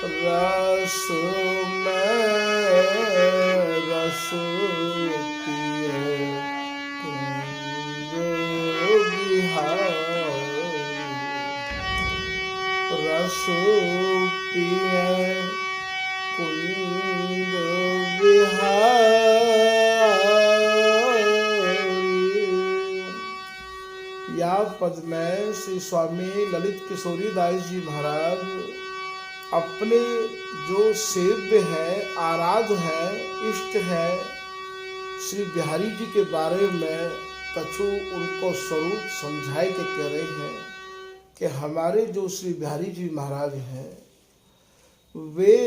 रस में रस पिए कुंज बिहारी। रस पिए कुंज बिहारी। या पद में श्री स्वामी ललित किशोरी दास जी महाराज अपने जो सेव्य है, आराध्य है, इष्ट है श्री बिहारी जी के बारे में कछु उनको स्वरूप समझाए के कह रहे हैं कि हमारे जो श्री बिहारी जी महाराज हैं वे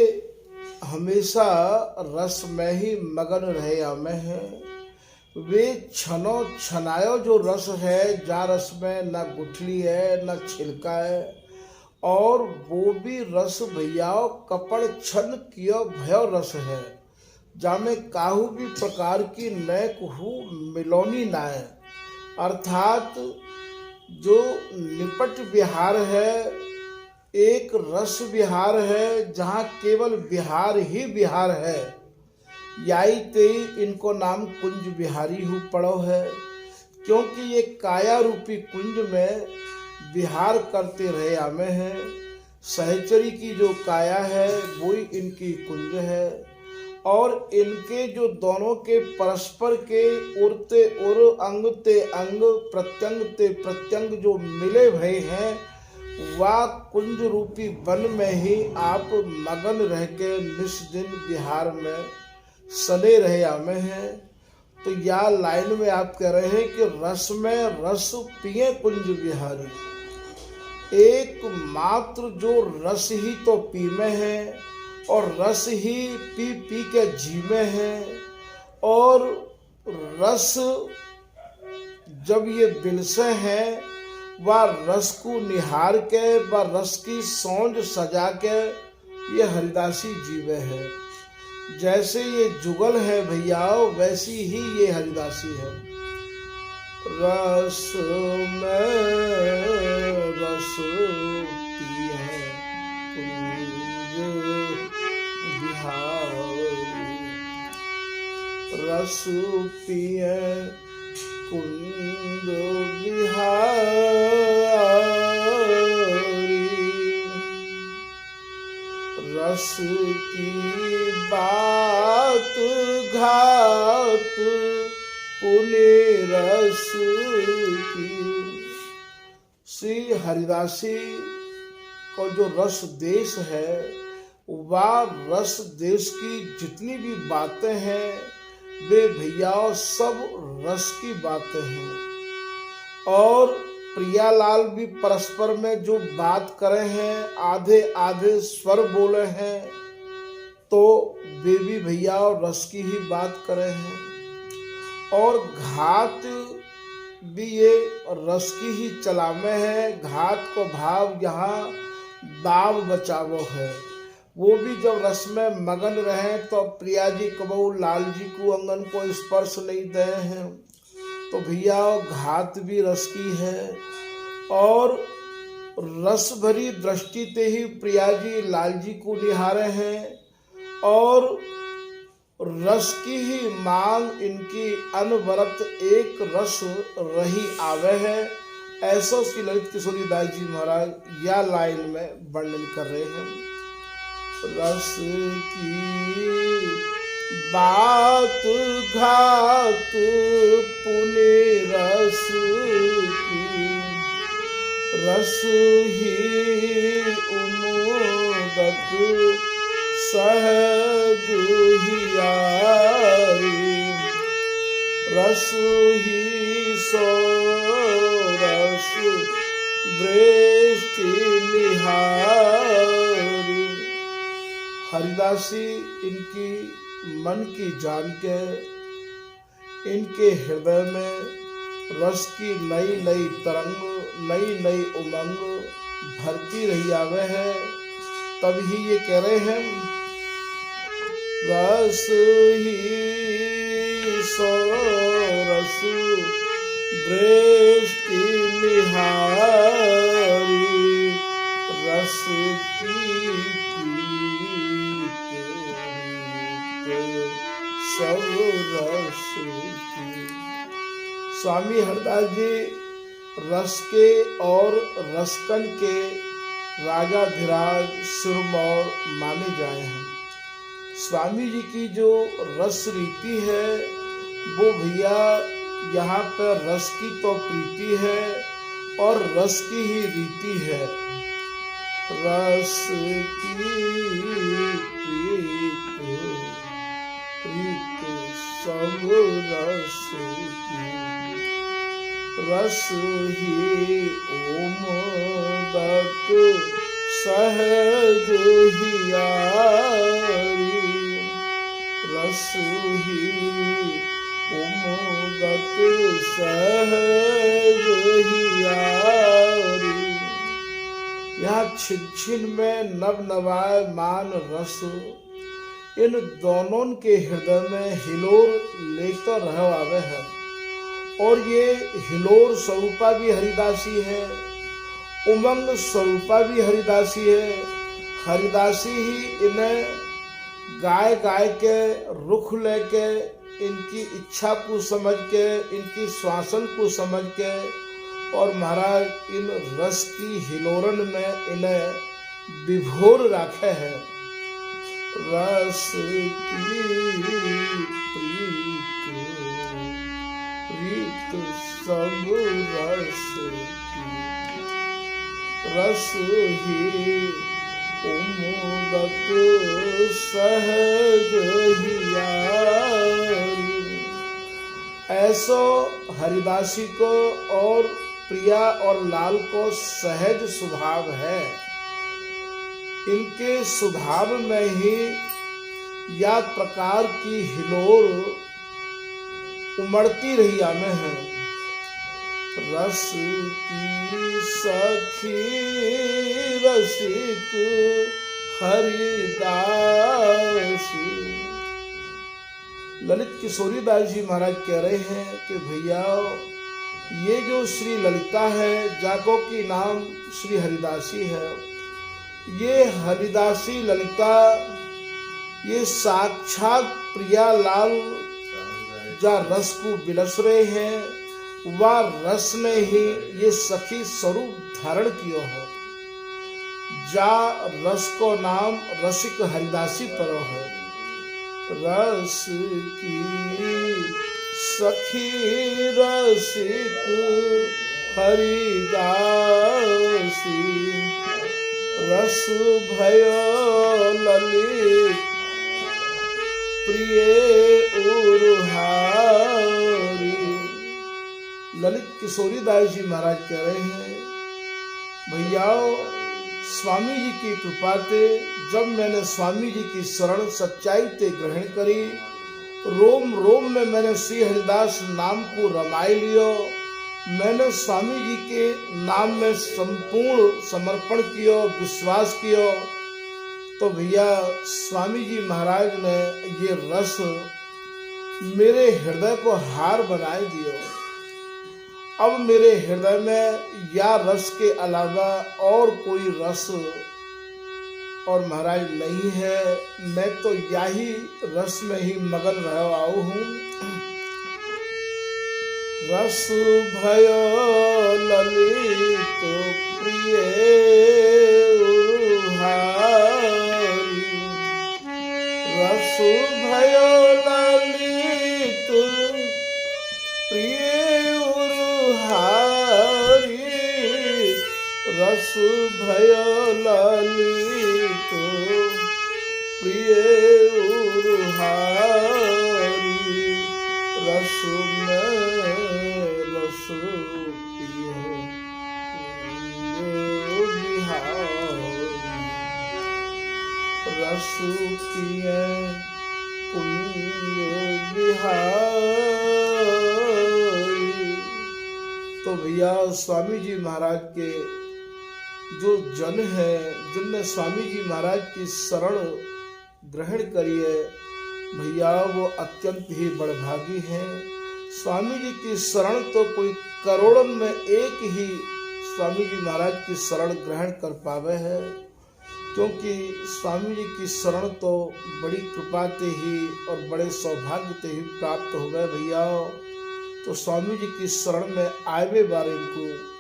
हमेशा रस में ही मगन रहे आमे हैं। वे छनो छनायो जो रस है, जा रस में न गुठली है न छिलका है, और वो भी रस भैयाओ कपड़ छन कियो भयो रस है, जामे काहू भी प्रकार की नय कहू मिलौनी नाय। अर्थात जो निपट विहार है एक रस विहार है, जहाँ केवल विहार ही विहार है। याई ते इनको नाम कुंज बिहारी हु पड़ो है, क्योंकि ये काया रूपी कुंज में विहार करते रहे आमे हैं। सहचरी की जो काया है वही इनकी कुंज है, और इनके जो दोनों के परस्पर के उरते उर अंग ते अंग प्रत्यंग ते प्रत्यंग जो मिले भय हैं, वह कुंज रूपी वन में ही आप मगन रह के निस दिन बिहार में सने रहे आमे हैं। तो या लाइन में आप कह रहे हैं कि रस में रस पिए कुंज बिहारी। एक मात्र जो रस ही तो पी में है, और रस ही पी पी के जी में है, और रस जब ये बिलसे हैं वह रस को निहार के व रस की सौंज सजा के ये हरिदासी जीवे है। जैसे ये जुगल है भैयाओ, वैसी ही ये हरिदासी है। रस में रस पिए कुंज बिहारी। रस पिए कुंज बिहारी। रस की बात घात पुण्य रस की। श्री हरिदासी को जो रस देश है, वह रस देश की जितनी भी बातें हैं वे भैयाओं सब रस की बातें हैं। और प्रियालाल भी परस्पर में जो बात करे हैं, आधे आधे स्वर बोले हैं, तो वे भी भैयाओं रस की ही बात करे हैं। और घात भी ये रस की ही चलावे है। घात को भाव यहाँ दाव बचावो है। वो भी जब रस में मगन रहे तो प्रिया जी कबहू लाल जी को अंगन को स्पर्श नहीं दे हैं, तो भैया घात भी रस की है। और रस भरी दृष्टि ते ही प्रिया जी लाल जी को निहारे हैं, और रस की ही मांग इनकी अनवरत एक रस रही आवे है। ऐसा श्री ललित किशोरी दास जी महाराज या लाइन में वर्णन कर रहे हैं। रस की बात घात पुण्य रस की। रस ही उमोदक सहज हियारी। रस ही सो रस दृष्टि निहारी। हरिदासी इनकी मन की जान के इनके हृदय में रस की नई नई तरंग, नई नई उमंग भरती रही आवे है। तभी ये कह रहे हैं रस ही सो रस दृष्टि निहारी। रस की रस की। स्वामी हरदास जी रस के और रसकन के राजाधिराज सिरमौर माने जाए हैं। स्वामी जी की जो रस रीति है वो भैया यहाँ पर रस की तो प्रीति है और रस की ही रीति है। रस की प्रीत सब रस की, रस ही उमदक सहज हियारी, रस ही उमदक सहज हियारी। यहाँ छिन छिन में नव नवाय मान रस इन दोनों के हृदय में हिलोर लेकर रह आवे है। और ये हिलोर स्वरूपा भी हरिदासी है, उमंग स्वरूपा भी हरिदासी है। हरिदासी ही इन्हें गाय गाय के रुख लेके इनकी इच्छा को समझ के, इनकी श्वासन को समझ के और महाराज इन रस की हिलोरन में इन्हें विभोर रखे है। रस की प्रीत सब रस की, रस ही उमदक सहज हियारी। ऐसो हरिदासी को और प्रिया और लाल को सहज स्वभाव है। इनके स्वभाव में ही या प्रकार की हिलोर उमड़ती रही आमे है। रस की सखी रसिक हरिदासी। ललित किशोरी दास जी महाराज कह रहे हैं कि भैया ये जो श्री ललिता है, जाको की नाम श्री हरिदासी है, ये हरिदासी ललिता ये साक्षात प्रियालाल जा रस को बिलस रहे हैं, वह रस ने ही ये सखी स्वरूप धारण किया है। जा रस को नाम रसिक हरिदासी पर है। रस की सखी रसिक हरिदासी, रस भयो ललित प्रिय उरहारी। ललित किशोरी दास जी महाराज कह रहे हैं भैया स्वामी जी की कृपा से जब मैंने स्वामी जी की शरण सच्चाई ते ग्रहण करी, रोम रोम में मैंने श्री हरिदास नाम को रमाई लियो, मैंने स्वामी जी के नाम में संपूर्ण समर्पण किया, विश्वास किया, तो भैया स्वामी जी महाराज ने ये रस मेरे हृदय को हार बनाए दियो। अब मेरे हृदय में या रस के अलावा और कोई रस और महाराज नहीं है। मैं तो यही रस में ही मगन रह आऊ हूँ। रस भयो ललित प्रिय उरहारी, रस भयो ललित प्रिय उरहारी, रस भयो ललित प्रिय उरहारी, रस में रस पियो बिहारी, रस पिए कुंज बिहारी। तो भैया स्वामी जी महाराज के जो जन है, जिनने स्वामी जी महाराज की शरण ग्रहण करी है, भैया वो अत्यंत ही बड़भागी हैं। स्वामी जी की शरण तो कोई करोड़ों में एक ही स्वामी जी महाराज की शरण ग्रहण कर पावे है। क्योंकि स्वामी जी की शरण तो बड़ी कृपा ते ही और बड़े सौभाग्य ते ही प्राप्त हो गए भैया। तो स्वामी जी की शरण में आवे बारे को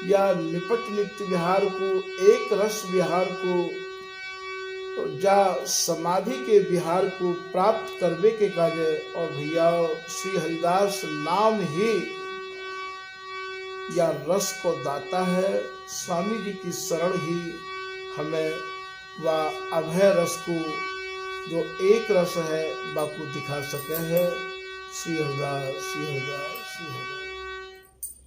या निपट नित्य विहार को, एक रस विहार को, जा समाधि के विहार को प्राप्त करने के काजे। और भैया श्री हरिदास नाम ही या रस को दाता है। स्वामी जी की शरण ही हमें वह अभय रस को, जो एक रस है, बापू दिखा सके है। श्री हरिदास, श्री हरिदास, श्री हरिदास।